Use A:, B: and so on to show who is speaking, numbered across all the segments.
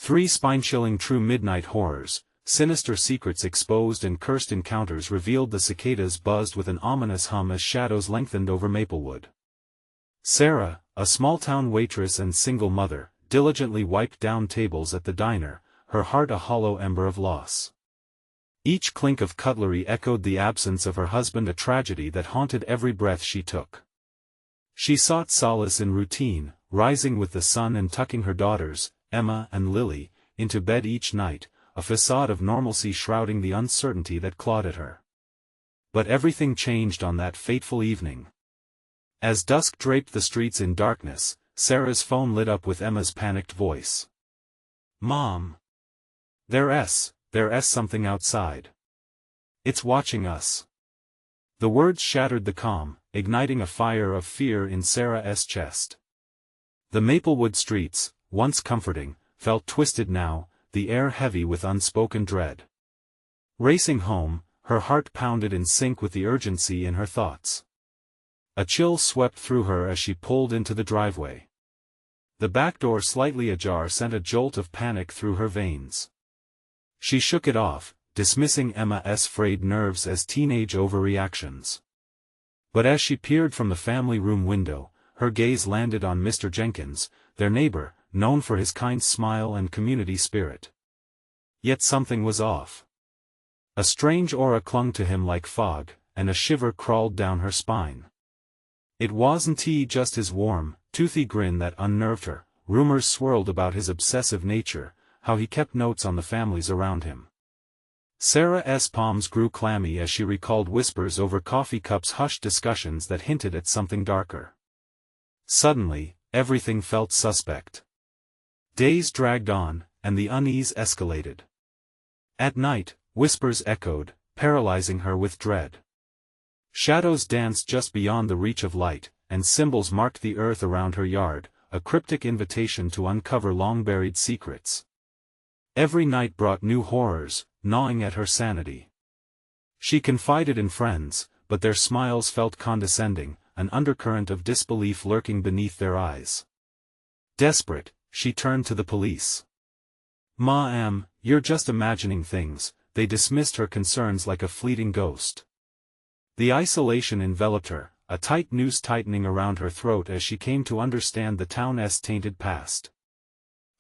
A: 3 spine-chilling true midnight horrors, sinister secrets exposed and cursed encounters revealed. The cicadas buzzed with an ominous hum as shadows lengthened over Maplewood. Sarah, a small-town waitress and single mother, diligently wiped down tables at the diner, her heart a hollow ember of loss. Each clink of cutlery echoed the absence of her husband, a tragedy that haunted every breath she took. She sought solace in routine, rising with the sun and tucking her daughters, Emma and Lily, into bed each night, a facade of normalcy shrouding the uncertainty that clawed at her. But everything changed on that fateful evening. As dusk draped the streets in darkness, Sarah's phone lit up with Emma's panicked voice. "Mom! There's something outside. It's watching us." The words shattered the calm, igniting a fire of fear in Sarah's chest. The Maplewood streets, once comforting, felt twisted now, the air heavy with unspoken dread. Racing home, her heart pounded in sync with the urgency in her thoughts. A chill swept through her as she pulled into the driveway. The back door slightly ajar sent a jolt of panic through her veins. She shook it off, dismissing Emma's frayed nerves as teenage overreactions. But as she peered from the family room window, her gaze landed on Mr. Jenkins, their neighbor, known for his kind smile and community spirit. Yet something was off. A strange aura clung to him like fog, and a shiver crawled down her spine. It wasn't just his warm, toothy grin that unnerved her. Rumors swirled about his obsessive nature, how he kept notes on the families around him. Sarah's palms grew clammy as she recalled whispers over coffee cups, hushed discussions that hinted at something darker. Suddenly, everything felt suspect. Days dragged on, and the unease escalated. At night, whispers echoed, paralyzing her with dread. Shadows danced just beyond the reach of light, and symbols marked the earth around her yard, a cryptic invitation to uncover long-buried secrets. Every night brought new horrors, gnawing at her sanity. She confided in friends, but their smiles felt condescending, an undercurrent of disbelief lurking beneath their eyes. Desperate, she turned to the police. "Ma'am, you're just imagining things," they dismissed her concerns like a fleeting ghost. The isolation enveloped her, a tight noose tightening around her throat as she came to understand the town's tainted past.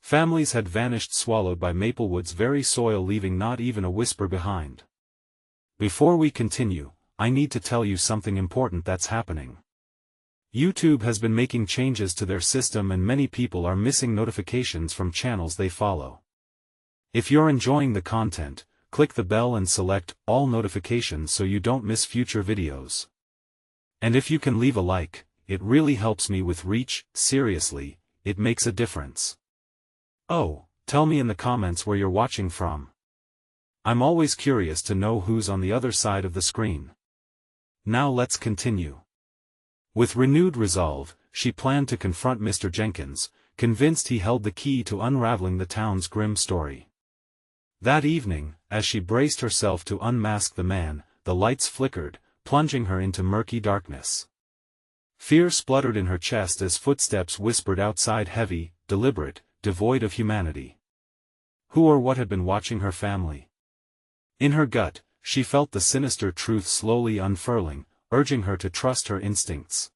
A: Families had vanished, swallowed by Maplewood's very soil, leaving not even a whisper behind. Before we continue, I need to tell you something important that's happening. YouTube has been making changes to their system and many people are missing notifications from channels they follow. If you're enjoying the content, click the bell and select all notifications so you don't miss future videos. And if you can leave a like, it really helps me with reach. Seriously, it makes a difference. Oh, tell me in the comments where you're watching from. I'm always curious to know who's on the other side of the screen. Now let's continue. With renewed resolve, she planned to confront Mr. Jenkins, convinced he held the key to unraveling the town's grim story. That evening, as she braced herself to unmask the man, the lights flickered, plunging her into murky darkness. Fear spluttered in her chest as footsteps whispered outside, heavy, deliberate, devoid of humanity. Who or what had been watching her family? In her gut, she felt the sinister truth slowly unfurling, urging her to trust her instincts.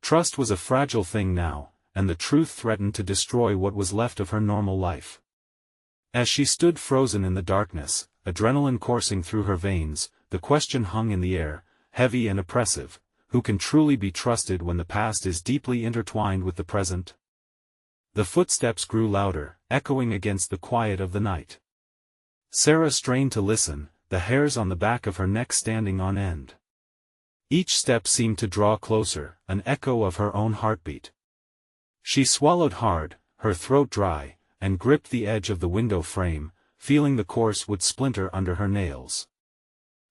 A: Trust was a fragile thing now, and the truth threatened to destroy what was left of her normal life. As she stood frozen in the darkness, adrenaline coursing through her veins, the question hung in the air, heavy and oppressive: who can truly be trusted when the past is deeply intertwined with the present? The footsteps grew louder, echoing against the quiet of the night. Sarah strained to listen, the hairs on the back of her neck standing on end. Each step seemed to draw closer, an echo of her own heartbeat. She swallowed hard, her throat dry, and gripped the edge of the window frame, feeling the course would splinter under her nails.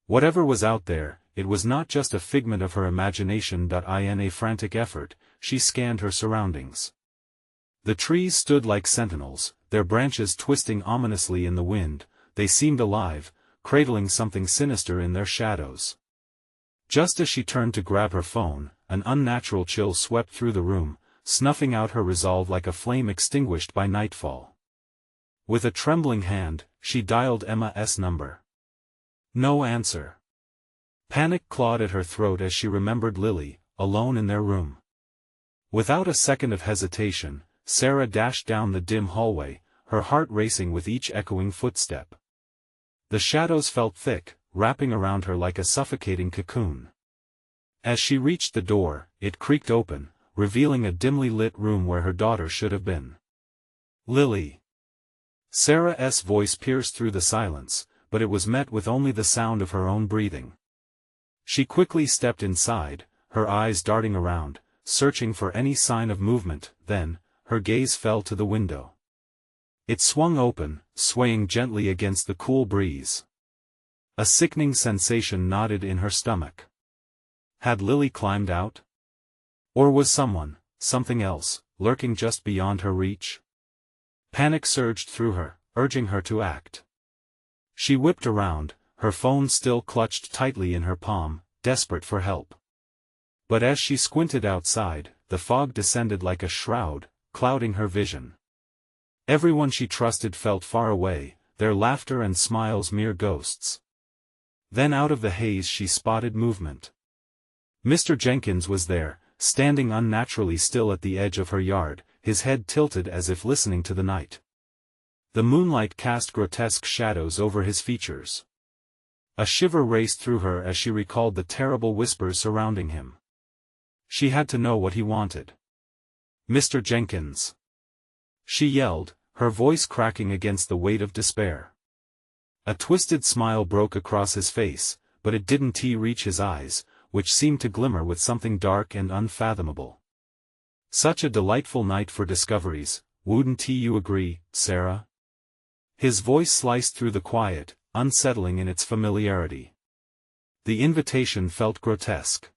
A: Whatever was out there, it was not just a figment of her imagination. In a frantic effort, she scanned her surroundings. The trees stood like sentinels, their branches twisting ominously in the wind. They seemed alive, cradling something sinister in their shadows. Just as she turned to grab her phone, an unnatural chill swept through the room, snuffing out her resolve like a flame extinguished by nightfall. With a trembling hand, she dialed Emma's number. No answer. Panic clawed at her throat as she remembered Lily, alone in their room. Without a second of hesitation, Sarah dashed down the dim hallway, her heart racing with each echoing footstep. The shadows felt thick, wrapping around her like a suffocating cocoon. As she reached the door, it creaked open, revealing a dimly lit room where her daughter should have been. Lily. Sarah's voice pierced through the silence, but it was met with only the sound of her own breathing. She quickly stepped inside, her eyes darting around, searching for any sign of movement. Then, her gaze fell to the window. It swung open, swaying gently against the cool breeze. A sickening sensation knotted in her stomach. Had Lily climbed out? Or was something else, lurking just beyond her reach? Panic surged through her, urging her to act. She whipped around, her phone still clutched tightly in her palm, desperate for help. But as she squinted outside, the fog descended like a shroud, clouding her vision. Everyone she trusted felt far away, their laughter and smiles mere ghosts. Then out of the haze she spotted movement. Mr. Jenkins was there, standing unnaturally still at the edge of her yard, his head tilted as if listening to the night. The moonlight cast grotesque shadows over his features. A shiver raced through her as she recalled the terrible whispers surrounding him. She had to know what he wanted. "Mr. Jenkins!" she yelled, her voice cracking against the weight of despair. A twisted smile broke across his face, but it didn't reach his eyes, which seemed to glimmer with something dark and unfathomable. "Such a delightful night for discoveries, wouldn't you agree, Sarah?" His voice sliced through the quiet, unsettling in its familiarity. The invitation felt grotesque.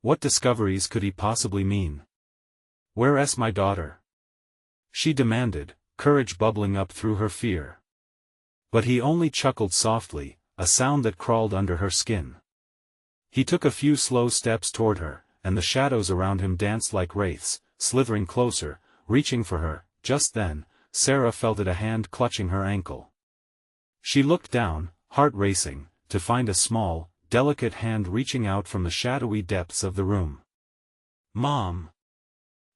A: What discoveries could he possibly mean? "Where's my daughter?" she demanded, courage bubbling up through her fear. But he only chuckled softly, a sound that crawled under her skin. He took a few slow steps toward her, and the shadows around him danced like wraiths, slithering closer, reaching for her. Just then, Sarah felt a hand clutching her ankle. She looked down, heart racing, to find a small, delicate hand reaching out from the shadowy depths of the room. "Mom!"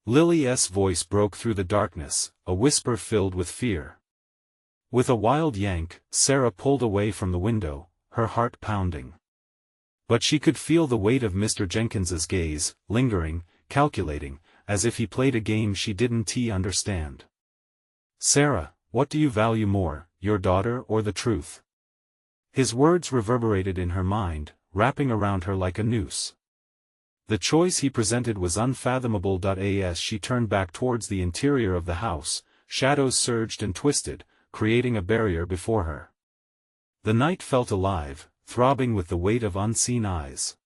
A: Lily's voice broke through the darkness, a whisper filled with fear. With a wild yank, Sarah pulled away from the window, her heart pounding. But she could feel the weight of Mr. Jenkins's gaze, lingering, calculating, as if he played a game she didn't understand. "Sarah, what do you value more, your daughter or the truth?" His words reverberated in her mind, wrapping around her like a noose. The choice he presented was unfathomable. As she turned back towards the interior of the house, shadows surged and twisted, creating a barrier before her. The night felt alive, throbbing with the weight of unseen eyes.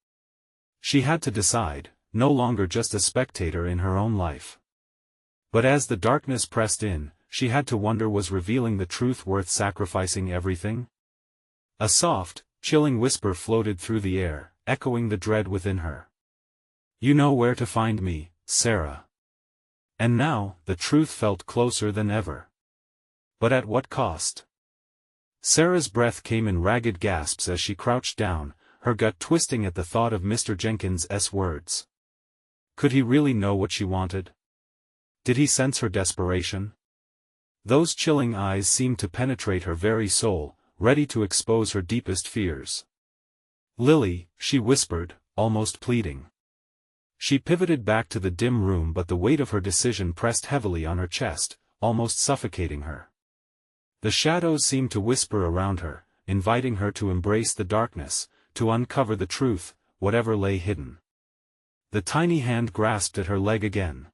A: She had to decide, no longer just a spectator in her own life. But as the darkness pressed in, she had to wonder, was revealing the truth worth sacrificing everything? A soft, chilling whisper floated through the air, echoing the dread within her. "You know where to find me, Sarah." And now, the truth felt closer than ever. But at what cost? Sarah's breath came in ragged gasps as she crouched down, her gut twisting at the thought of Mr. Jenkins's words. Could he really know what she wanted? Did he sense her desperation? Those chilling eyes seemed to penetrate her very soul, ready to expose her deepest fears. "Lily," she whispered, almost pleading. She pivoted back to the dim room, but the weight of her decision pressed heavily on her chest, almost suffocating her. The shadows seemed to whisper around her, inviting her to embrace the darkness, to uncover the truth, whatever lay hidden. The tiny hand grasped at her leg again.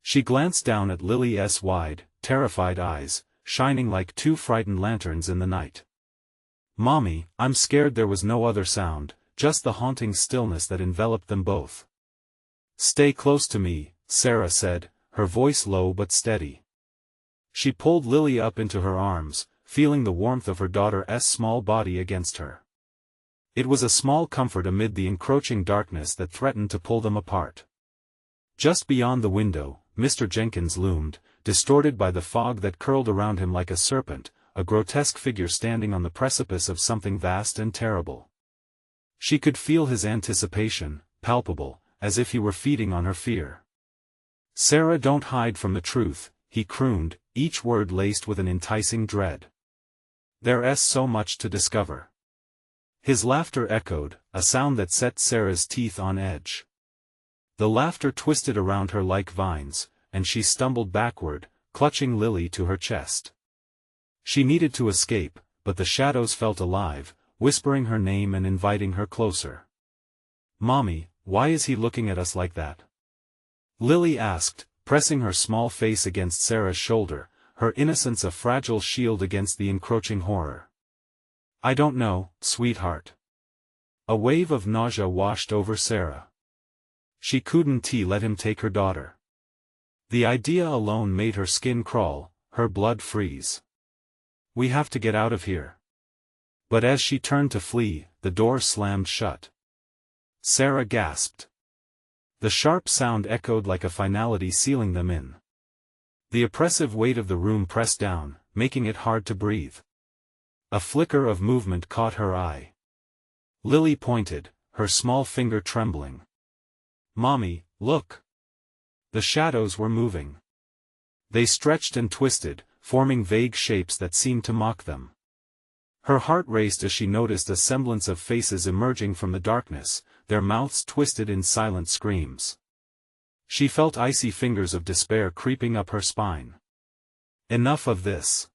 A: She glanced down at Lily's wide, terrified eyes, shining like two frightened lanterns in the night. "Mommy, I'm scared." There was no other sound, just the haunting stillness that enveloped them both. "Stay close to me," Sarah said, her voice low but steady. She pulled Lily up into her arms, feeling the warmth of her daughter's small body against her. It was a small comfort amid the encroaching darkness that threatened to pull them apart. Just beyond the window, Mr. Jenkins loomed, distorted by the fog that curled around him like a serpent, a grotesque figure standing on the precipice of something vast and terrible. She could feel his anticipation, palpable, as if he were feeding on her fear. "Sarah, don't hide from the truth," he crooned, each word laced with an enticing dread. "There's so much to discover." His laughter echoed, a sound that set Sarah's teeth on edge. The laughter twisted around her like vines, and she stumbled backward, clutching Lily to her chest. She needed to escape, but the shadows felt alive, whispering her name and inviting her closer. "Mommy, why is he looking at us like that?" Lily asked, pressing her small face against Sarah's shoulder, her innocence a fragile shield against the encroaching horror. "I don't know, sweetheart." A wave of nausea washed over Sarah. She couldn't let him take her daughter. The idea alone made her skin crawl, her blood freeze. "We have to get out of here." But as she turned to flee, the door slammed shut. Sarah gasped. The sharp sound echoed like a finality sealing them in. The oppressive weight of the room pressed down, making it hard to breathe. A flicker of movement caught her eye. Lily pointed, her small finger trembling. "Mommy, look!" The shadows were moving. They stretched and twisted, forming vague shapes that seemed to mock them. Her heart raced as she noticed a semblance of faces emerging from the darkness, their mouths twisted in silent screams. She felt icy fingers of despair creeping up her spine. "Enough of this!"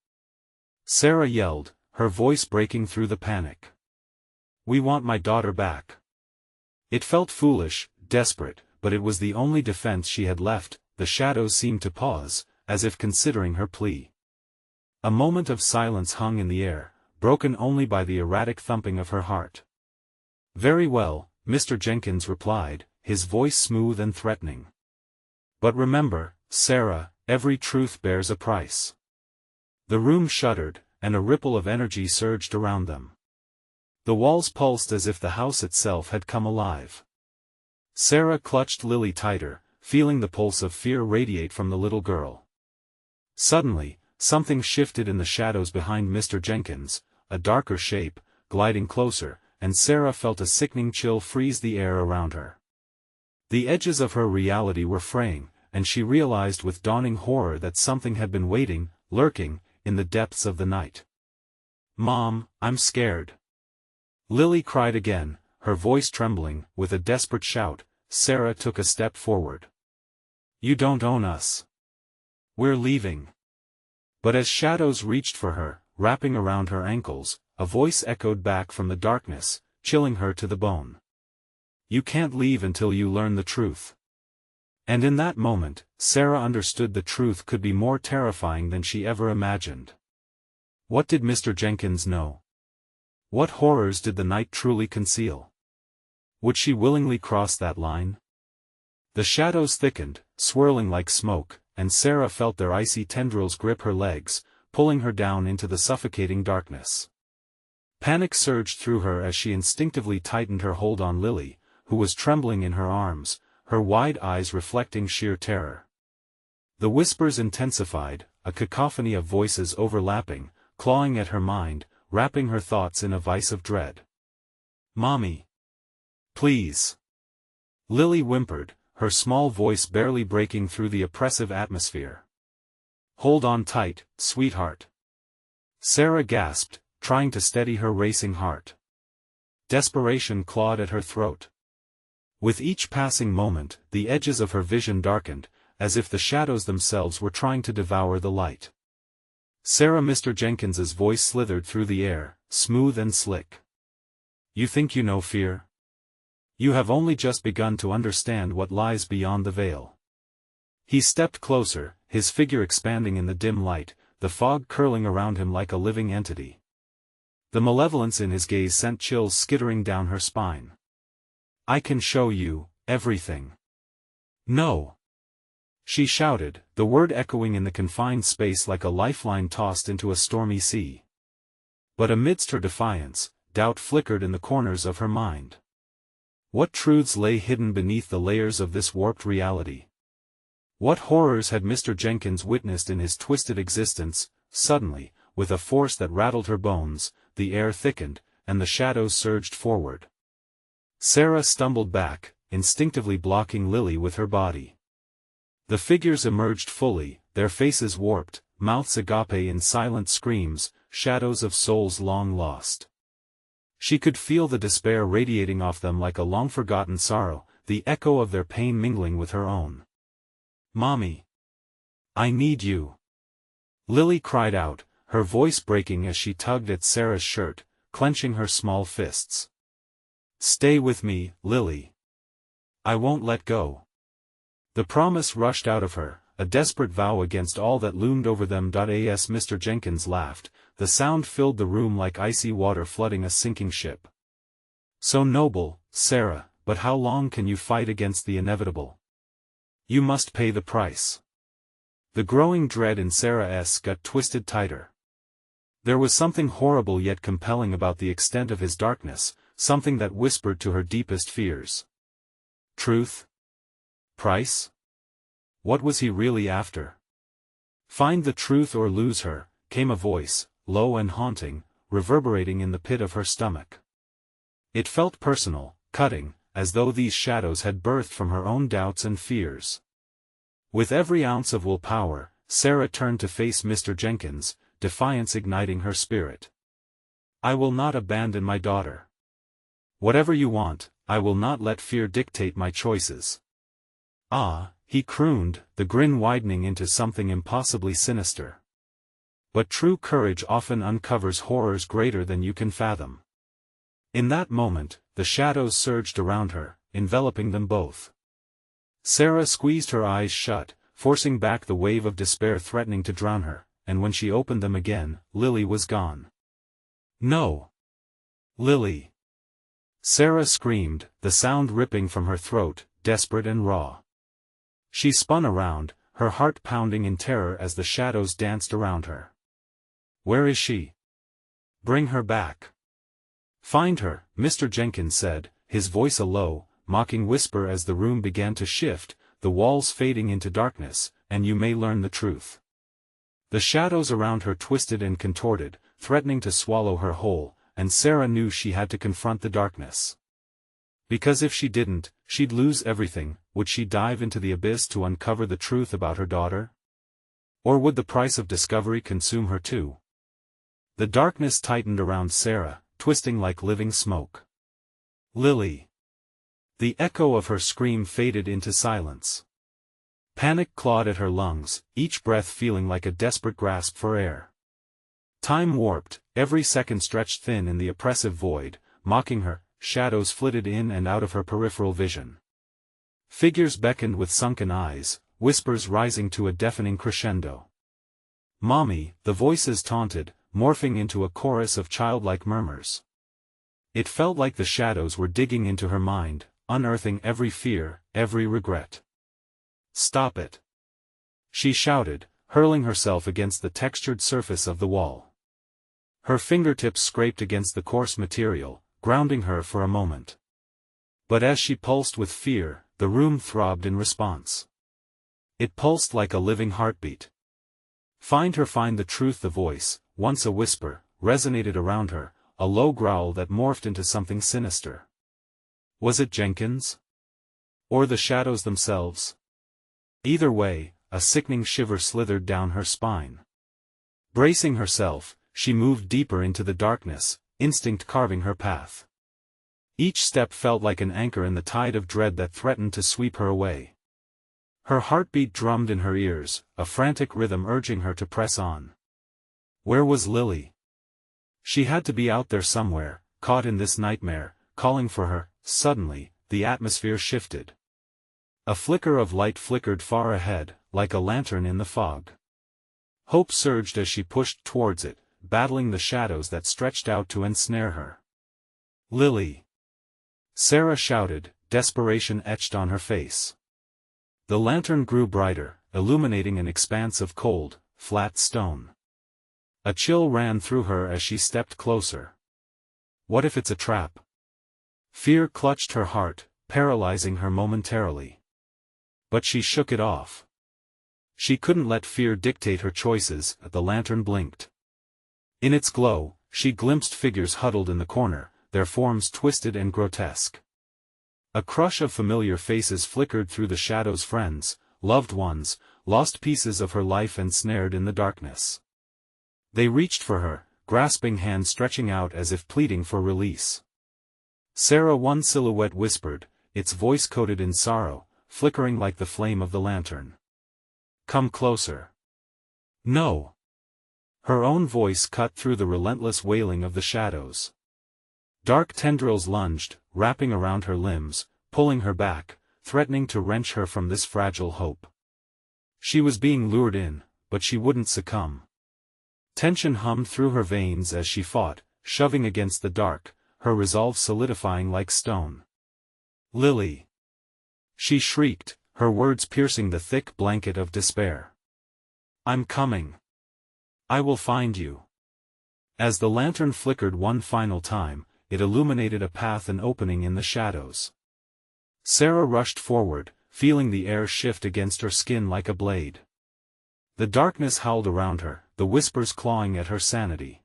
A: Sarah yelled, her voice breaking through the panic. "We want my daughter back." It felt foolish, desperate, but it was the only defense she had left. The shadows seemed to pause, as if considering her plea. A moment of silence hung in the air, broken only by the erratic thumping of her heart. "Very well," Mr. Jenkins replied, his voice smooth and threatening. "But remember, Sarah, every truth bears a price." The room shuddered, and a ripple of energy surged around them. The walls pulsed as if the house itself had come alive. Sarah clutched Lily tighter, feeling the pulse of fear radiate from the little girl. Suddenly, something shifted in the shadows behind Mr. Jenkins, a darker shape, gliding closer, and Sarah felt a sickening chill freeze the air around her. The edges of her reality were fraying, and she realized with dawning horror that something had been waiting, lurking, in the depths of the night. "Mom, I'm scared." Lily cried again, her voice trembling. With a desperate shout, Sarah took a step forward. "You don't own us. We're leaving." But as shadows reached for her, wrapping around her ankles, a voice echoed back from the darkness, chilling her to the bone. "You can't leave until you learn the truth." And in that moment, Sarah understood the truth could be more terrifying than she ever imagined. What did Mr. Jenkins know? What horrors did the night truly conceal? Would she willingly cross that line? The shadows thickened, swirling like smoke, and Sarah felt their icy tendrils grip her legs, pulling her down into the suffocating darkness. Panic surged through her as she instinctively tightened her hold on Lily, who was trembling in her arms, her wide eyes reflecting sheer terror. The whispers intensified, a cacophony of voices overlapping, clawing at her mind, wrapping her thoughts in a vice of dread. "Mommy. Please." Lily whimpered, her small voice barely breaking through the oppressive atmosphere. "Hold on tight, sweetheart." Sarah gasped, trying to steady her racing heart. Desperation clawed at her throat. With each passing moment, the edges of her vision darkened, as if the shadows themselves were trying to devour the light. "Sarah," Mr. Jenkins's voice slithered through the air, smooth and slick. "You think you know fear? You have only just begun to understand what lies beyond the veil." He stepped closer, his figure expanding in the dim light, the fog curling around him like a living entity. The malevolence in his gaze sent chills skittering down her spine. "I can show you everything." "No!" she shouted, the word echoing in the confined space like a lifeline tossed into a stormy sea. But amidst her defiance, doubt flickered in the corners of her mind. What truths lay hidden beneath the layers of this warped reality? What horrors had Mr. Jenkins witnessed in his twisted existence? Suddenly, with a force that rattled her bones, the air thickened, and the shadows surged forward. Sarah stumbled back, instinctively blocking Lily with her body. The figures emerged fully, their faces warped, mouths agape in silent screams, shadows of souls long lost. She could feel the despair radiating off them like a long-forgotten sorrow, the echo of their pain mingling with her own. "Mommy! I need you!" Lily cried out, her voice breaking as she tugged at Sarah's shirt, clenching her small fists. "Stay with me, Lily. I won't let go." The promise rushed out of her, a desperate vow against all that loomed over them. As Mr. Jenkins laughed, the sound filled the room like icy water flooding a sinking ship. "So noble, Sarah, but how long can you fight against the inevitable? You must pay the price." The growing dread in Sarah's gut twisted tighter. There was something horrible yet compelling about the extent of his darkness, something that whispered to her deepest fears. Truth? Price? What was he really after? "Find the truth or lose her," came a voice, low and haunting, reverberating in the pit of her stomach. It felt personal, cutting, as though these shadows had birthed from her own doubts and fears. With every ounce of willpower, Sarah turned to face Mr. Jenkins, defiance igniting her spirit. "I will not abandon my daughter. Whatever you want, I will not let fear dictate my choices." "Ah," he crooned, the grin widening into something impossibly sinister. "But true courage often uncovers horrors greater than you can fathom." In that moment, the shadows surged around her, enveloping them both. Sarah squeezed her eyes shut, forcing back the wave of despair threatening to drown her, and when she opened them again, Lily was gone. "No! Lily!" Sarah screamed, the sound ripping from her throat, desperate and raw. She spun around, her heart pounding in terror as the shadows danced around her. "Where is she? Bring her back." "Find her," Mr. Jenkins said, his voice a low, mocking whisper as the room began to shift, the walls fading into darkness, "and you may learn the truth." The shadows around her twisted and contorted, threatening to swallow her whole, and Sarah knew she had to confront the darkness. Because if she didn't, she'd lose everything. Would she dive into the abyss to uncover the truth about her daughter? Or would the price of discovery consume her too? The darkness tightened around Sarah, twisting like living smoke. "Lily!" The echo of her scream faded into silence. Panic clawed at her lungs, each breath feeling like a desperate grasp for air. Time warped, every second stretched thin in the oppressive void, mocking her. Shadows flitted in and out of her peripheral vision. Figures beckoned with sunken eyes, whispers rising to a deafening crescendo. "Mommy," the voices taunted, morphing into a chorus of childlike murmurs. It felt like the shadows were digging into her mind, unearthing every fear, every regret. "Stop it!" she shouted, hurling herself against the textured surface of the wall. Her fingertips scraped against the coarse material, grounding her for a moment. But as she pulsed with fear, the room throbbed in response. It pulsed like a living heartbeat. "Find her, find the truth." The voice, once a whisper, resonated around her, a low growl that morphed into something sinister. Was it Jenkins? Or the shadows themselves? Either way, a sickening shiver slithered down her spine. Bracing herself, she moved deeper into the darkness, instinct carving her path. Each step felt like an anchor in the tide of dread that threatened to sweep her away. Her heartbeat drummed in her ears, a frantic rhythm urging her to press on. Where was Lily? She had to be out there somewhere, caught in this nightmare, calling for her. Suddenly, the atmosphere shifted. A flicker of light flickered far ahead, like a lantern in the fog. Hope surged as she pushed towards it, battling the shadows that stretched out to ensnare her. "Lily!" Sarah shouted, desperation etched on her face. The lantern grew brighter, illuminating an expanse of cold, flat stone. A chill ran through her as she stepped closer. What if it's a trap? Fear clutched her heart, paralyzing her momentarily. But she shook it off. She couldn't let fear dictate her choices. The lantern blinked. In its glow, she glimpsed figures huddled in the corner, their forms twisted and grotesque. A crush of familiar faces flickered through the shadows, friends, loved ones, lost pieces of her life ensnared in the darkness. They reached for her, grasping hands stretching out as if pleading for release. Sarah, one silhouette whispered, its voice coated in sorrow, flickering like the flame of the lantern. "Come closer." "No." Her own voice cut through the relentless wailing of the shadows. Dark tendrils lunged, wrapping around her limbs, pulling her back, threatening to wrench her from this fragile hope. She was being lured in, but she wouldn't succumb. Tension hummed through her veins as she fought, shoving against the dark, her resolve solidifying like stone. "Lily!" she shrieked, her words piercing the thick blanket of despair. "I'm coming. I will find you." As the lantern flickered one final time, it illuminated a path and opening in the shadows. Sarah rushed forward, feeling the air shift against her skin like a blade. The darkness howled around her, the whispers clawing at her sanity.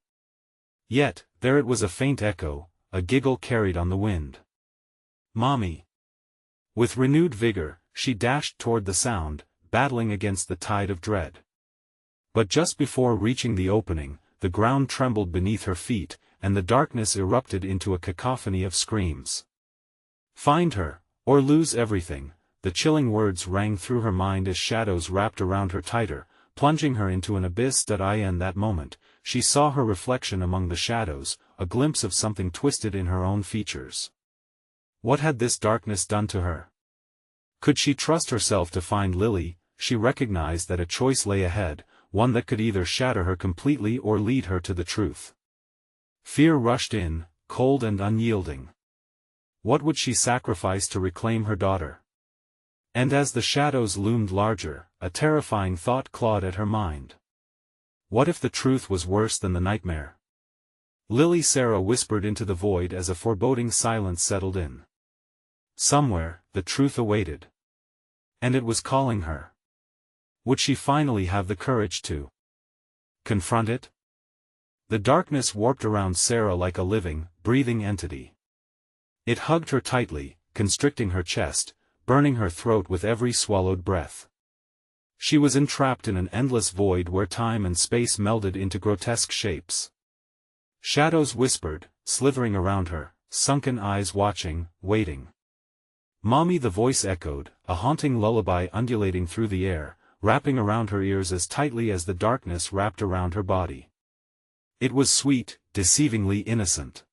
A: Yet, there it was, a faint echo, a giggle carried on the wind. "Mommy!" With renewed vigor, she dashed toward the sound, battling against the tide of dread. But just before reaching the opening, the ground trembled beneath her feet, and the darkness erupted into a cacophony of screams. "Find her, or lose everything," the chilling words rang through her mind as shadows wrapped around her tighter, plunging her into an abyss. In that moment, she saw her reflection among the shadows, a glimpse of something twisted in her own features. What had this darkness done to her? Could she trust herself to find Lily? She recognized that a choice lay ahead, one that could either shatter her completely or lead her to the truth. Fear rushed in, cold and unyielding. What would she sacrifice to reclaim her daughter? And as the shadows loomed larger, a terrifying thought clawed at her mind. What if the truth was worse than the nightmare? "Lily," Sarah whispered into the void as a foreboding silence settled in. Somewhere, the truth awaited. And it was calling her. Would she finally have the courage to confront it? The darkness warped around Sarah like a living, breathing entity. It hugged her tightly, constricting her chest, burning her throat with every swallowed breath. She was entrapped in an endless void where time and space melded into grotesque shapes. Shadows whispered, slithering around her, sunken eyes watching, waiting. "Mommy," the voice echoed, a haunting lullaby undulating through the air, wrapping around her ears as tightly as the darkness wrapped around her body. It was sweet, deceivingly innocent.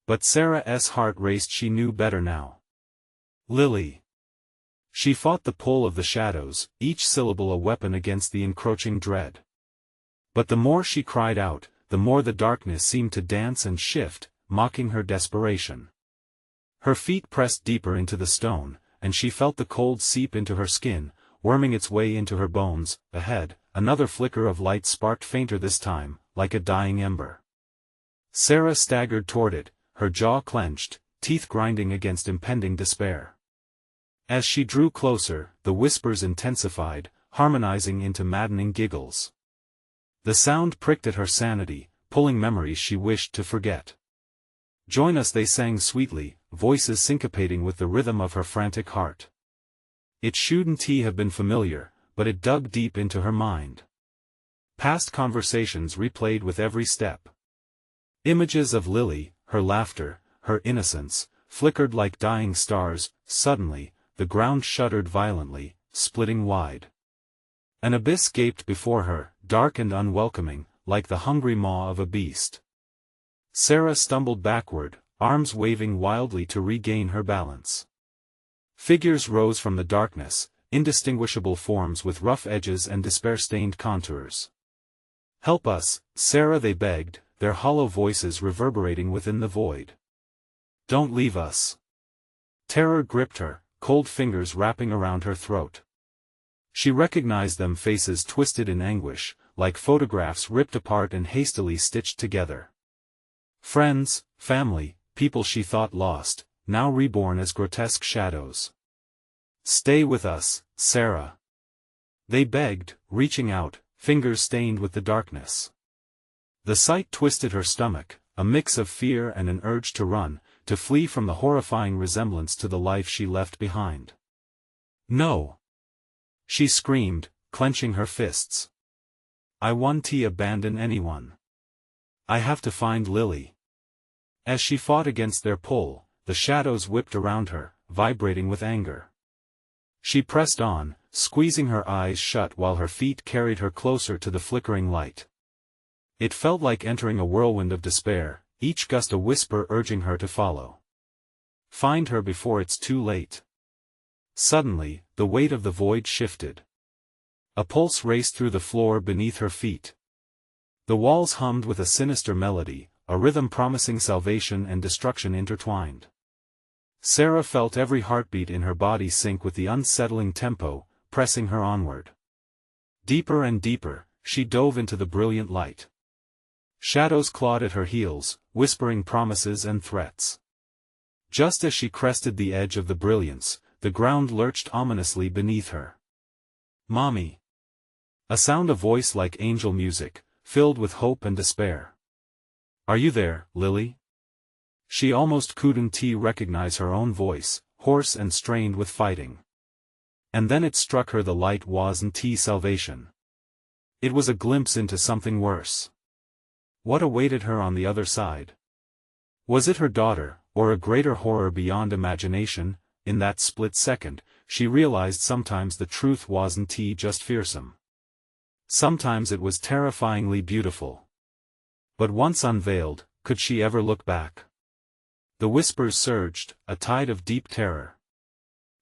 A: But Sarah's heart raced. She knew better now. "Lily." She fought the pull of the shadows, each syllable a weapon against the encroaching dread. But the more she cried out, the more the darkness seemed to dance and shift, mocking her desperation. Her feet pressed deeper into the stone, and she felt the cold seep into her skin, worming its way into her bones. Ahead, another flicker of light sparked, fainter this time, like a dying ember. Sarah staggered toward it, her jaw clenched, teeth grinding against impending despair. As she drew closer, the whispers intensified, harmonizing into maddening giggles. The sound pricked at her sanity, pulling memories she wished to forget. "Join us," they sang sweetly, voices syncopating with the rhythm of her frantic heart. It shouldn't have been familiar, but it dug deep into her mind. Past conversations replayed with every step. Images of Lily, her laughter, her innocence, flickered like dying stars. Suddenly, the ground shuddered violently, splitting wide. An abyss gaped before her, dark and unwelcoming, like the hungry maw of a beast. Sarah stumbled backward, arms waving wildly to regain her balance. Figures rose from the darkness, indistinguishable forms with rough edges and despair-stained contours. "Help us, Sarah," they begged, their hollow voices reverberating within the void. "Don't leave us." Terror gripped her, cold fingers wrapping around her throat. She recognized them, faces twisted in anguish, like photographs ripped apart and hastily stitched together. Friends, family, people she thought lost, now reborn as grotesque shadows. "Stay with us, Sarah." They begged, reaching out, fingers stained with the darkness. The sight twisted her stomach, a mix of fear and an urge to run, to flee from the horrifying resemblance to the life she left behind. "No!" she screamed, clenching her fists. "I won't abandon anyone. I have to find Lily." As she fought against their pull, the shadows whipped around her, vibrating with anger. She pressed on, squeezing her eyes shut while her feet carried her closer to the flickering light. It felt like entering a whirlwind of despair, each gust a whisper urging her to follow. Find her before it's too late. Suddenly, the weight of the void shifted. A pulse raced through the floor beneath her feet. The walls hummed with a sinister melody, a rhythm promising salvation and destruction intertwined. Sarah felt every heartbeat in her body sync with the unsettling tempo, pressing her onward. Deeper and deeper, she dove into the brilliant light. Shadows clawed at her heels, whispering promises and threats. Just as she crested the edge of the brilliance, the ground lurched ominously beneath her. "Mommy!" A sound of voice like angel music, filled with hope and despair. "Are you there, Lily?" She almost couldn't recognize her own voice, hoarse and strained with fighting. And then it struck her the light wasn't salvation. It was a glimpse into something worse. What awaited her on the other side? Was it her daughter, or a greater horror beyond imagination? In that split second, she realized sometimes the truth wasn't just fearsome. Sometimes it was terrifyingly beautiful. But once unveiled, could she ever look back? The whispers surged, a tide of deep terror.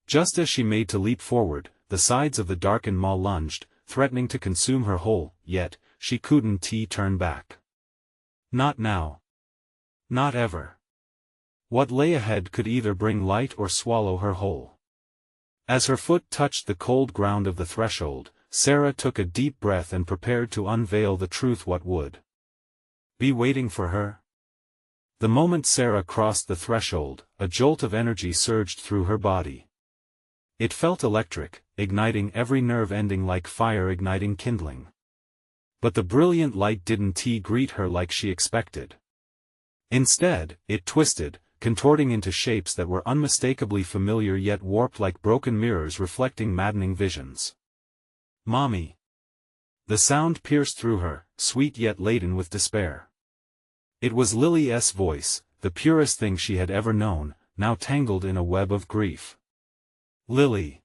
A: Just as she made to leap forward, the sides of the darkened maw lunged, threatening to consume her whole, yet, she couldn't turn back. Not now. Not ever. What lay ahead could either bring light or swallow her whole. As her foot touched the cold ground of the threshold, Sarah took a deep breath and prepared to unveil the truth. What would be waiting for her? The moment Sarah crossed the threshold, a jolt of energy surged through her body. It felt electric, igniting every nerve ending like fire igniting kindling. But the brilliant light didn't greet her like she expected. Instead, it twisted, contorting into shapes that were unmistakably familiar yet warped like broken mirrors reflecting maddening visions. "Mommy!" The sound pierced through her, sweet yet laden with despair. It was Lily's voice, the purest thing she had ever known, now tangled in a web of grief. "Lily!"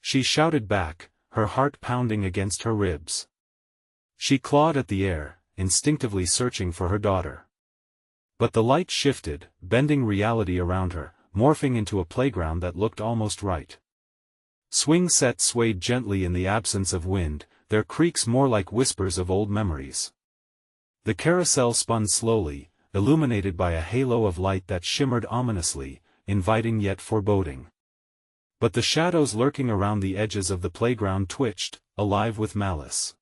A: She shouted back, her heart pounding against her ribs. She clawed at the air, instinctively searching for her daughter. But the light shifted, bending reality around her, morphing into a playground that looked almost right. Swing sets swayed gently in the absence of wind, their creaks more like whispers of old memories. The carousel spun slowly, illuminated by a halo of light that shimmered ominously, inviting yet foreboding. But the shadows lurking around the edges of the playground twitched, alive with malice.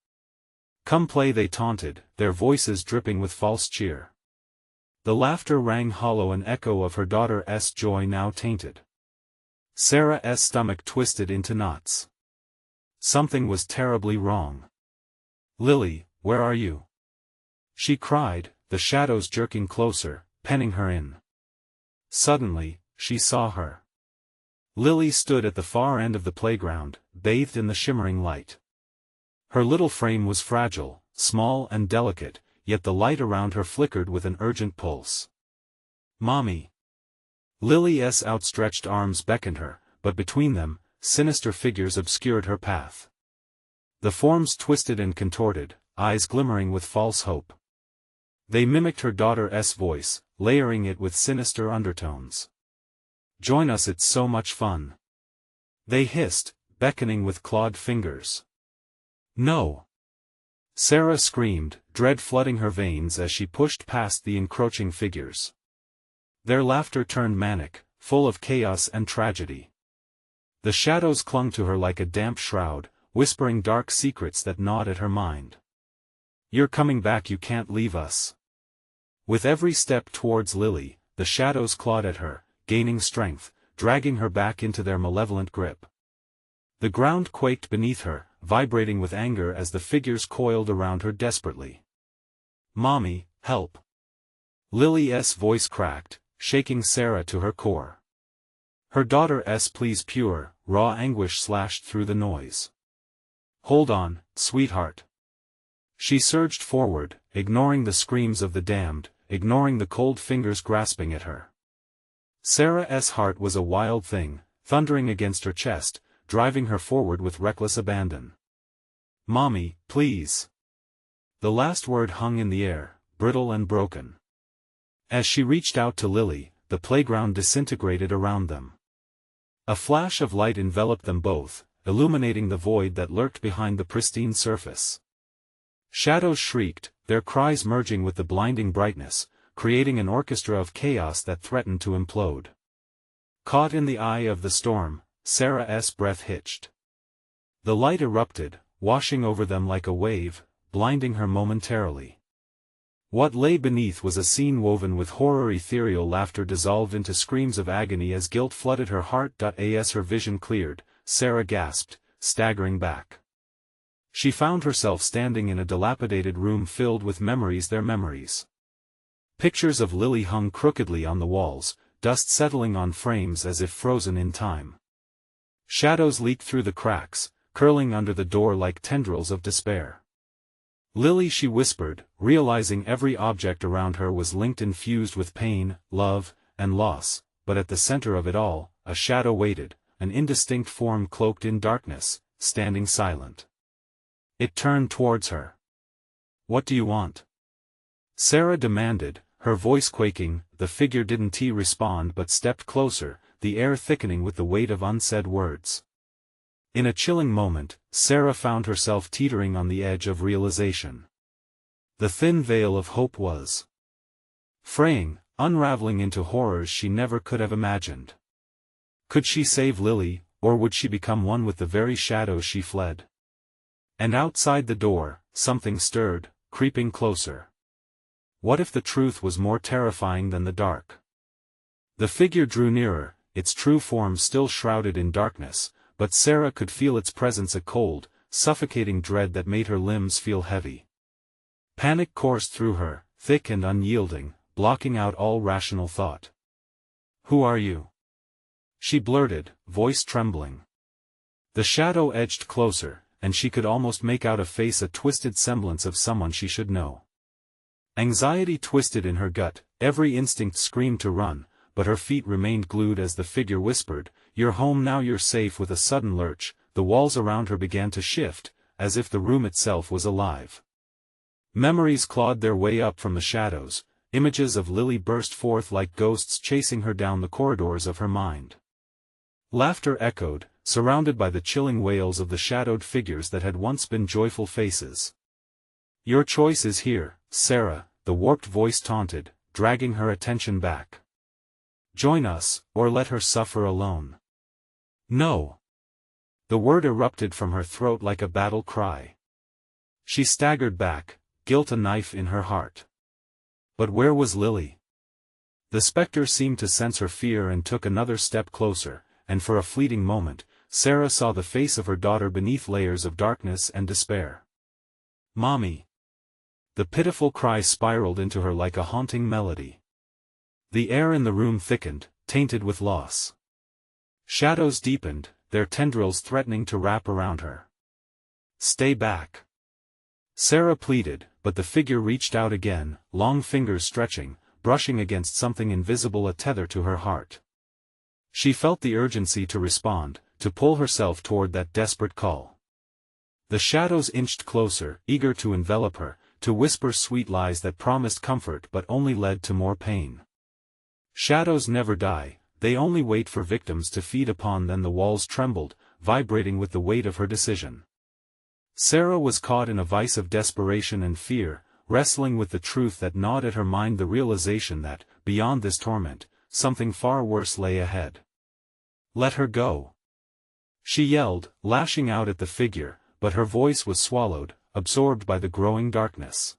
A: "Come play," they taunted, their voices dripping with false cheer. The laughter rang hollow, an echo of her daughter's joy now tainted. Sarah's stomach twisted into knots. Something was terribly wrong. "Lily, where are you?" she cried, the shadows jerking closer, penning her in. Suddenly, she saw her. Lily stood at the far end of the playground, bathed in the shimmering light. Her little frame was fragile, small and delicate, yet the light around her flickered with an urgent pulse. "Mommy!" Lily's outstretched arms beckoned her, but between them, sinister figures obscured her path. The forms twisted and contorted, eyes glimmering with false hope. They mimicked her daughter's voice, layering it with sinister undertones. "Join us, it's so much fun," they hissed, beckoning with clawed fingers. "No!" Sarah screamed, dread flooding her veins as she pushed past the encroaching figures. Their laughter turned manic, full of chaos and tragedy. The shadows clung to her like a damp shroud, whispering dark secrets that gnawed at her mind. "You're coming back, you can't leave us." With every step towards Lily, the shadows clawed at her, gaining strength, dragging her back into their malevolent grip. The ground quaked beneath her, vibrating with anger as the figures coiled around her desperately. "Mommy, help!" Lily's voice cracked, shaking Sarah to her core. Her daughter's pleas, pure, raw anguish slashed through the noise. "Hold on, sweetheart." She surged forward, ignoring the screams of the damned, ignoring the cold fingers grasping at her. Sarah's heart was a wild thing, thundering against her chest, driving her forward with reckless abandon. "Mommy, please." The last word hung in the air, brittle and broken. As she reached out to Lily, the playground disintegrated around them. A flash of light enveloped them both, illuminating the void that lurked behind the pristine surface. Shadows shrieked, their cries merging with the blinding brightness, creating an orchestra of chaos that threatened to implode. Caught in the eye of the storm, Sarah's breath hitched. The light erupted, washing over them like a wave, blinding her momentarily. What lay beneath was a scene woven with horror, ethereal laughter dissolved into screams of agony as guilt flooded her heart. As her vision cleared, Sarah gasped, staggering back. She found herself standing in a dilapidated room filled with memories, their memories. Pictures of Lily hung crookedly on the walls, dust settling on frames as if frozen in time. Shadows leaked through the cracks, curling under the door like tendrils of despair. "Lily," she whispered, realizing every object around her was linked, infused with pain, love, and loss, but at the center of it all, a shadow waited, an indistinct form cloaked in darkness, standing silent. It turned towards her. "What do you want?" Sarah demanded, her voice quaking. The figure didn't respond but stepped closer, the air thickening with the weight of unsaid words. In a chilling moment, Sarah found herself teetering on the edge of realization. The thin veil of hope was fraying, unraveling into horrors she never could have imagined. Could she save Lily, or would she become one with the very shadows she fled? And outside the door, something stirred, creeping closer. What if the truth was more terrifying than the dark? The figure drew nearer, its true form still shrouded in darkness, but Sarah could feel its presence, a cold, suffocating dread that made her limbs feel heavy. Panic coursed through her, thick and unyielding, blocking out all rational thought. "Who are you?" she blurted, voice trembling. The shadow edged closer, and she could almost make out a face, a twisted semblance of someone she should know. Anxiety twisted in her gut, every instinct screamed to run, but her feet remained glued as the figure whispered, "You're home now, you're safe." With a sudden lurch, the walls around her began to shift, as if the room itself was alive. Memories clawed their way up from the shadows, images of Lily burst forth like ghosts chasing her down the corridors of her mind. Laughter echoed, surrounded by the chilling wails of the shadowed figures that had once been joyful faces. "Your choice is here, Sarah," the warped voice taunted, dragging her attention back. "Join us, or let her suffer alone." "No." The word erupted from her throat like a battle cry. She staggered back, guilt a knife in her heart. But where was Lily? The specter seemed to sense her fear and took another step closer, and for a fleeting moment, Sarah saw the face of her daughter beneath layers of darkness and despair. "Mommy!" The pitiful cry spiraled into her like a haunting melody. The air in the room thickened, tainted with loss. Shadows deepened, their tendrils threatening to wrap around her. "Stay back!" Sarah pleaded, but the figure reached out again, long fingers stretching, brushing against something invisible, a tether to her heart. She felt the urgency to respond, to pull herself toward that desperate call. The shadows inched closer, eager to envelop her, to whisper sweet lies that promised comfort but only led to more pain. Shadows never die, they only wait for victims to feed upon. Then the walls trembled, vibrating with the weight of her decision. Sarah was caught in a vice of desperation and fear, wrestling with the truth that gnawed at her mind, the realization that, beyond this torment, something far worse lay ahead. "Let her go!" she yelled, lashing out at the figure, but her voice was swallowed, absorbed by the growing darkness.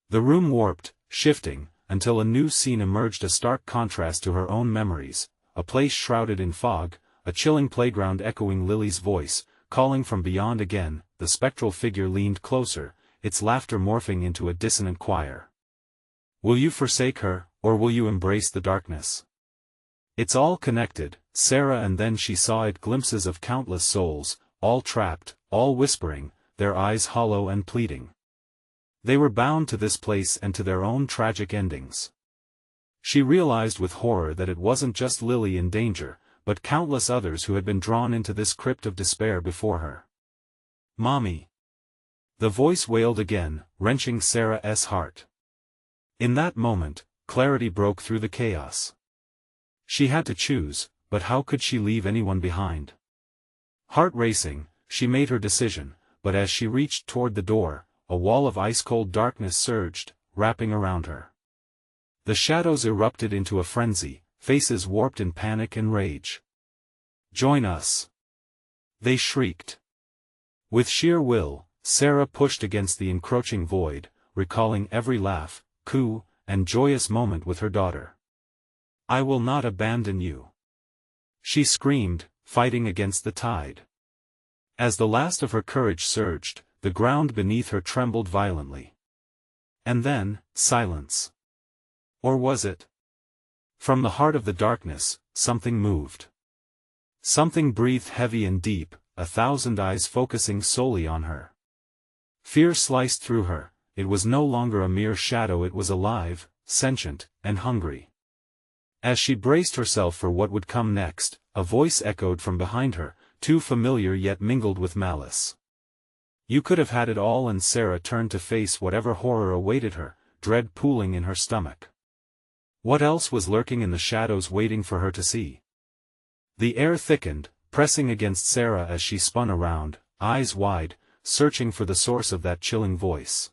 A: The room warped, shifting, until a new scene emerged, a stark contrast to her own memories, a place shrouded in fog, a chilling playground echoing Lily's voice, calling from beyond again. The spectral figure leaned closer, its laughter morphing into a dissonant choir. Will you forsake her, or will you embrace the darkness? It's all connected, Sarah, and then she saw it, glimpses of countless souls, all trapped, all whispering, their eyes hollow and pleading. They were bound to this place and to their own tragic endings. She realized with horror that it wasn't just Lily in danger, but countless others who had been drawn into this crypt of despair before her. Mommy! The voice wailed again, wrenching Sarah's heart. In that moment, clarity broke through the chaos. She had to choose, but how could she leave anyone behind? Heart racing, she made her decision, but as she reached toward the door, a wall of ice-cold darkness surged, wrapping around her. The shadows erupted into a frenzy, faces warped in panic and rage. Join us! They shrieked. With sheer will, Sarah pushed against the encroaching void, recalling every laugh, coo, and joyous moment with her daughter. I will not abandon you! She screamed, fighting against the tide. As the last of her courage surged, the ground beneath her trembled violently. And then, silence. Or was it? From the heart of the darkness, something moved. Something breathed heavy and deep, 1,000 eyes focusing solely on her. Fear sliced through her. It was no longer a mere shadow, it was alive, sentient, and hungry. As she braced herself for what would come next, a voice echoed from behind her, too familiar yet mingled with malice. You could have had it all, and Sarah turned to face whatever horror awaited her, dread pooling in her stomach. What else was lurking in the shadows waiting for her to see? The air thickened, pressing against Sarah as she spun around, eyes wide, searching for the source of that chilling voice.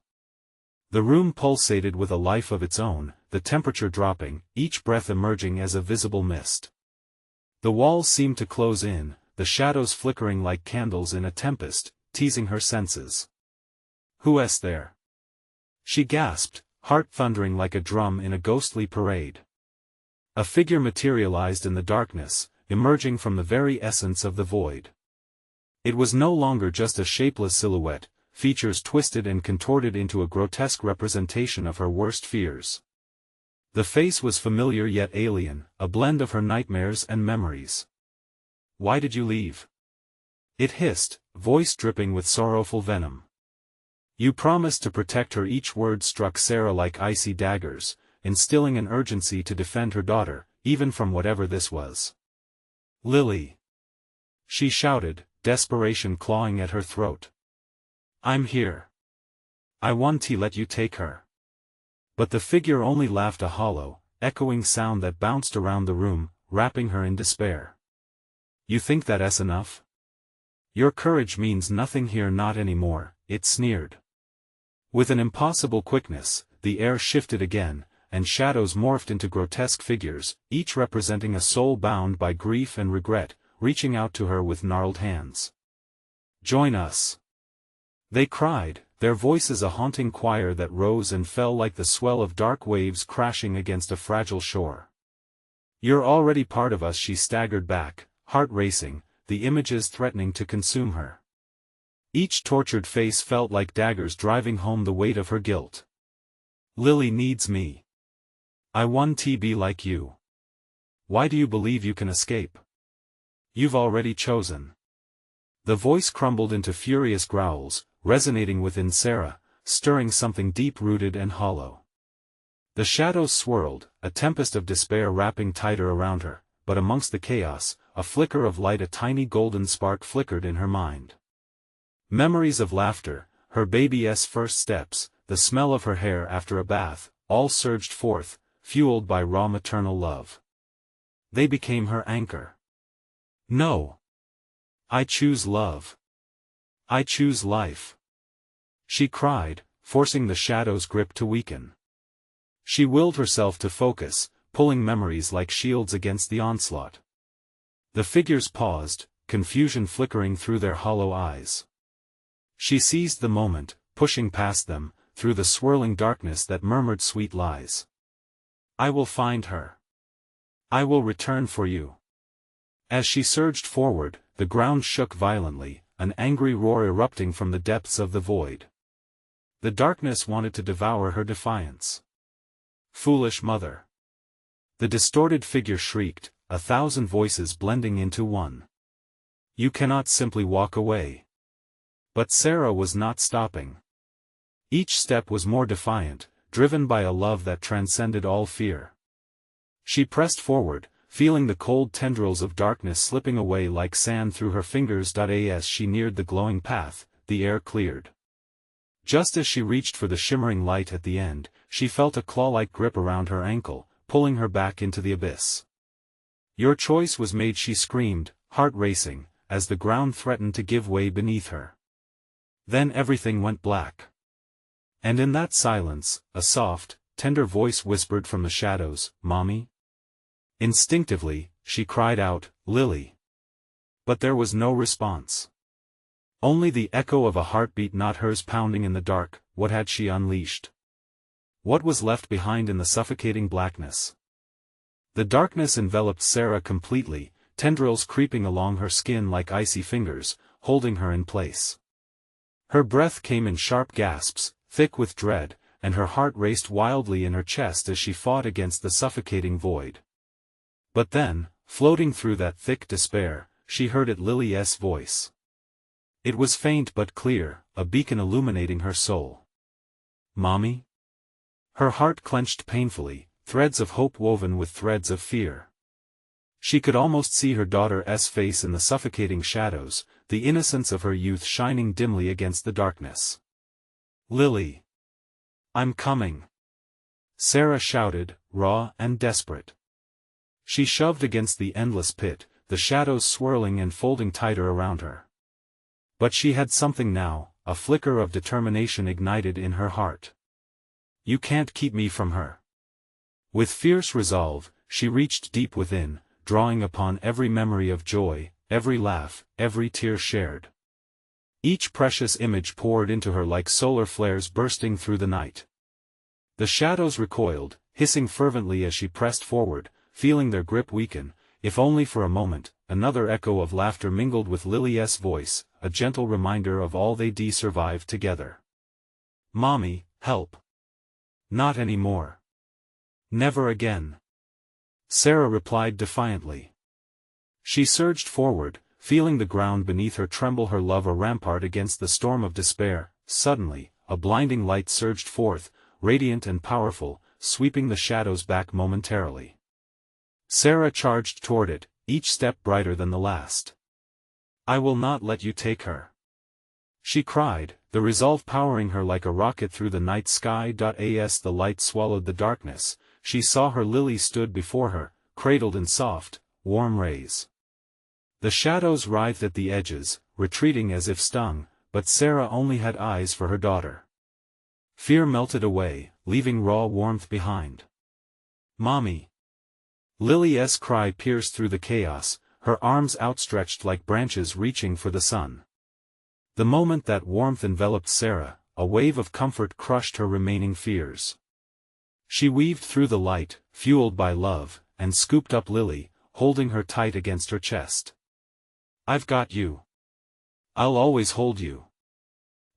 A: The room pulsated with a life of its own, the temperature dropping, each breath emerging as a visible mist. The walls seemed to close in, the shadows flickering like candles in a tempest, teasing her senses. Who's there? She gasped, heart thundering like a drum in a ghostly parade. A figure materialized in the darkness, emerging from the very essence of the void. It was no longer just a shapeless silhouette, features twisted and contorted into a grotesque representation of her worst fears. The face was familiar yet alien, a blend of her nightmares and memories. Why did you leave? It hissed, voice dripping with sorrowful venom. You promised to protect her. Each word struck Sarah like icy daggers, instilling an urgency to defend her daughter, even from whatever this was. Lily! She shouted, desperation clawing at her throat. I'm here. I want to let you take her. But the figure only laughed, a hollow, echoing sound that bounced around the room, wrapping her in despair. You think that's enough? Your courage means nothing here, not anymore, it sneered. With an impossible quickness, the air shifted again, and shadows morphed into grotesque figures, each representing a soul bound by grief and regret, reaching out to her with gnarled hands. Join us! They cried, their voices a haunting choir that rose and fell like the swell of dark waves crashing against a fragile shore. You're already part of us. She staggered back, heart racing, the images threatening to consume her. Each tortured face felt like daggers driving home the weight of her guilt. Lily needs me. I want to be like you. Why do you believe you can escape? You've already chosen. The voice crumbled into furious growls, resonating within Sarah, stirring something deep-rooted and hollow. The shadows swirled, a tempest of despair wrapping tighter around her, but amongst the chaos, a flicker of light, a tiny golden spark flickered in her mind. Memories of laughter, her baby's first steps, the smell of her hair after a bath, all surged forth, fueled by raw maternal love. They became her anchor. No. I choose love. I choose life. She cried, forcing the shadow's grip to weaken. She willed herself to focus, pulling memories like shields against the onslaught. The figures paused, confusion flickering through their hollow eyes. She seized the moment, pushing past them, through the swirling darkness that murmured sweet lies. I will find her. I will return for you. As she surged forward, the ground shook violently, an angry roar erupting from the depths of the void. The darkness wanted to devour her defiance. Foolish mother! The distorted figure shrieked, 1,000 voices blending into one. You cannot simply walk away. But Sarah was not stopping. Each step was more defiant, driven by a love that transcended all fear. She pressed forward, feeling the cold tendrils of darkness slipping away like sand through her fingers. As she neared the glowing path, the air cleared. Just as she reached for the shimmering light at the end, she felt a claw-like grip around her ankle, pulling her back into the abyss. Your choice was made, she screamed, heart racing, as the ground threatened to give way beneath her. Then everything went black. And in that silence, a soft, tender voice whispered from the shadows, "Mommy?" Instinctively, she cried out, "Lily." But there was no response. Only the echo of a heartbeat, not hers, pounding in the dark. What had she unleashed? What was left behind in the suffocating blackness? The darkness enveloped Sarah completely, tendrils creeping along her skin like icy fingers, holding her in place. Her breath came in sharp gasps, thick with dread, and her heart raced wildly in her chest as she fought against the suffocating void. But then, floating through that thick despair, she heard Lily's voice. It was faint but clear, a beacon illuminating her soul. "Mommy?" Her heart clenched painfully, threads of hope woven with threads of fear. She could almost see her daughter's face in the suffocating shadows, the innocence of her youth shining dimly against the darkness. "Lily! I'm coming!" Sarah shouted, raw and desperate. She shoved against the endless pit, the shadows swirling and folding tighter around her. But she had something now, a flicker of determination ignited in her heart. "You can't keep me from her." With fierce resolve, she reached deep within, drawing upon every memory of joy, every laugh, every tear shared. Each precious image poured into her like solar flares bursting through the night. The shadows recoiled, hissing fervently as she pressed forward, feeling their grip weaken, if only for a moment. Another echo of laughter mingled with Lily's voice, a gentle reminder of all they survived together. "Mommy, help!" "Not anymore. Never again," Sarah replied defiantly. She surged forward, feeling the ground beneath her tremble, her love a rampart against the storm of despair. Suddenly, a blinding light surged forth, radiant and powerful, sweeping the shadows back momentarily. Sarah charged toward it, each step brighter than the last. "I will not let you take her," she cried, the resolve powering her like a rocket through the night sky. As the light swallowed the darkness, she saw her. Lily stood before her, cradled in soft, warm rays. The shadows writhed at the edges, retreating as if stung, but Sarah only had eyes for her daughter. Fear melted away, leaving raw warmth behind. "Mommy!" Lily's cry pierced through the chaos, her arms outstretched like branches reaching for the sun. The moment that warmth enveloped Sarah, a wave of comfort crushed her remaining fears. She weaved through the light, fueled by love, and scooped up Lily, holding her tight against her chest. "I've got you. I'll always hold you."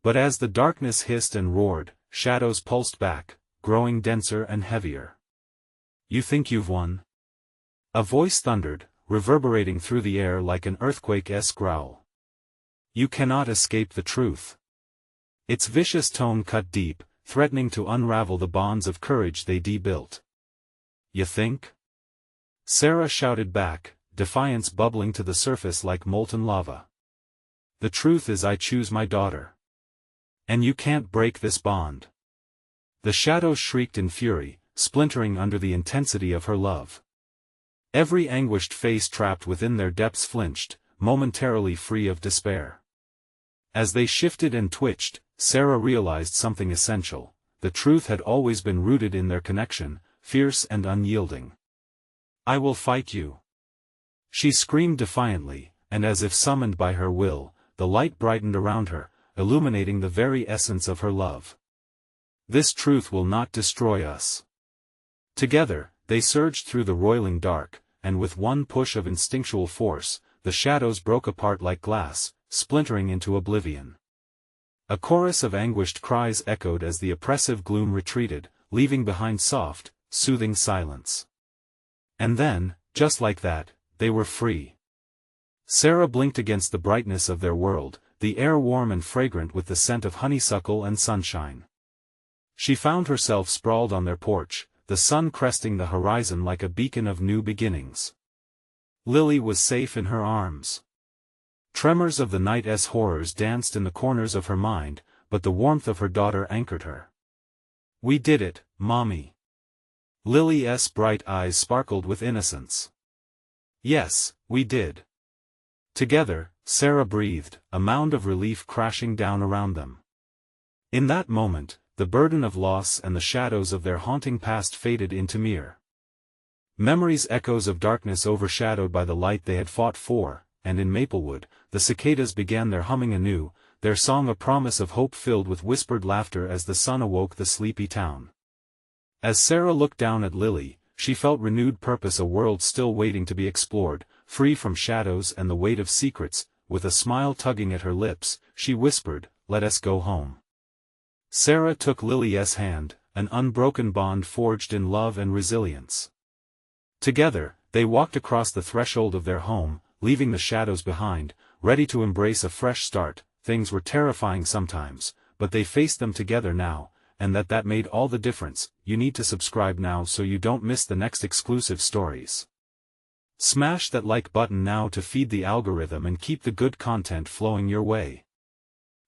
A: But as the darkness hissed and roared, shadows pulsed back, growing denser and heavier. "You think you've won?" A voice thundered, reverberating through the air like an earthquake's growl. "You cannot escape the truth." Its vicious tone cut deep, threatening to unravel the bonds of courage they built. "You think?" Sarah shouted back, defiance bubbling to the surface like molten lava. "The truth is, I choose my daughter. And you can't break this bond." The shadows shrieked in fury, splintering under the intensity of her love. Every anguished face trapped within their depths flinched, momentarily free of despair. As they shifted and twitched, Sarah realized something essential. The truth had always been rooted in their connection, fierce and unyielding. "I will fight you," she screamed defiantly, and as if summoned by her will, the light brightened around her, illuminating the very essence of her love. "This truth will not destroy us." Together, they surged through the roiling dark, and with one push of instinctual force, the shadows broke apart like glass, splintering into oblivion. A chorus of anguished cries echoed as the oppressive gloom retreated, leaving behind soft, soothing silence. And then, just like that, they were free. Sarah blinked against the brightness of their world, the air warm and fragrant with the scent of honeysuckle and sunshine. She found herself sprawled on their porch, the sun cresting the horizon like a beacon of new beginnings. Lily was safe in her arms. Tremors of the night's horrors danced in the corners of her mind, but the warmth of her daughter anchored her. "We did it, Mommy." Lily's bright eyes sparkled with innocence. "Yes, we did." Together, Sarah breathed, a mound of relief crashing down around them. In that moment, the burden of loss and the shadows of their haunting past faded into mere memories, echoes of darkness overshadowed by the light they had fought for, and in Maplewood, the cicadas began their humming anew, their song a promise of hope filled with whispered laughter as the sun awoke the sleepy town. As Sarah looked down at Lily, she felt renewed purpose, a world still waiting to be explored, free from shadows and the weight of secrets. With a smile tugging at her lips, she whispered, "Let us go home." Sarah took Lily's hand, an unbroken bond forged in love and resilience. Together, they walked across the threshold of their home, leaving the shadows behind, ready to embrace a fresh start. Things were terrifying sometimes, but they faced them together now, and that made all the difference. You need to subscribe now so you don't miss the next exclusive stories. Smash that like button now to feed the algorithm and keep the good content flowing your way.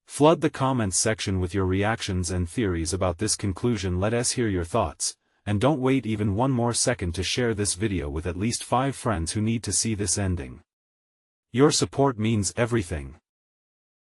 A: Flood the comments section with your reactions and theories about this conclusion. Let us hear your thoughts, and don't wait even one more second to share this video with at least 5 friends who need to see this ending. Your support means everything.